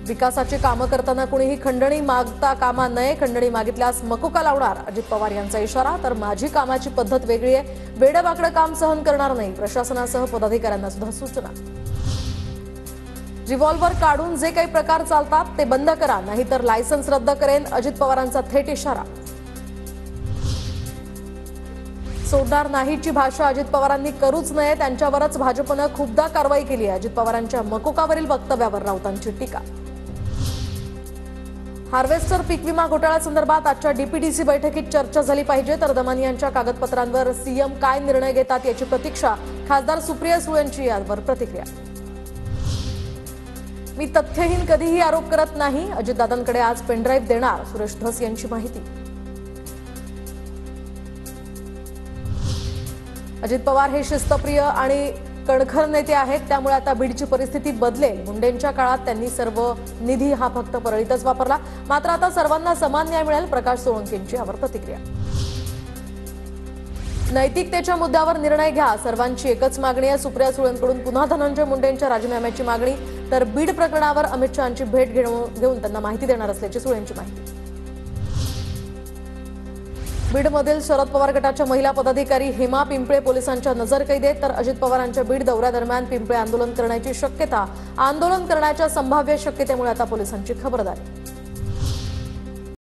विकासाची कामं करताना कुणीही खंडणी मागता कामा नये. खंडणी मागितल्यास मकोका लावणार अजित पवार यांचा इशारा. तर माझी कामाची पद्धत वेगळी आहे, वेडेवाकडं काम सहन करणार नाही. प्रशासनासह पदाधिकाऱ्यांना सुद्धा सूचना. रिव्हॉल्व्हर काढून जे काही प्रकार चालतात ते बंद करा, नाहीतर लायसन्स रद्द करेन. अजित पवारांचा थेट इशारा. सोडणार नाहीची भाषा अजित पवारांनी करूच नये, त्यांच्यावरच भाजपनं खूपदा कारवाई केली आहे. अजित पवारांच्या मकोकावरील वक्तव्यावर राऊतांची टीका. हार्वेस्टर पीक विमा घोटाळ्यासंदर्भात आजच्या डीपीडीसी बैठकीत चर्चा झाली पाहिजे. तर दमानी यांच्या कागदपत्रांवर सीएम काय निर्णय घेतात याची प्रतीक्षा. खासदार सुप्रिया सुळेंची यावर प्रतिक्रिया. मी तथ्यहीन कधीही आरोप करत नाही. अजितदादांकडे आज पेनड्राईव्ह देणार. सुरेश धस यांची माहिती. अजित पवार हे शिस्तप्रिय आणि कणखर नेते आहेत, त्यामुळे आता बीडची परिस्थिती बदलेल. मुंडेंच्या काळात त्यांनी सर्व निधी हा फक्त परळीतच वापरला, मात्र आता सर्वांना समान न्याय मिळेल. प्रकाश सोळंकेंची यावर प्रतिक्रिया. नैतिकतेच्या मुद्द्यावर निर्णय घ्या, सर्वांची एकच मागणी आहे. सुप्रिया सुळेंकडून पुन्हा धनंजय मुंडेंच्या राजीनाम्याची मागणी. तर बीड प्रकरणावर अमित शहांची भेट घेऊन त्यांना माहिती देणार असल्याची सुळेंची माहिती. बीडमधील शरद पवार गटाच्या महिला पदाधिकारी हेमा पिंपळे पोलिसांच्या नजरकैदेत. तर अजित पवारांच्या बीड दौऱ्यादरम्यान पिंपळे आंदोलन करण्याची शक्यता. आंदोलन करण्याच्या संभाव्य शक्यतेमुळे आता पोलिसांची खबरदारी.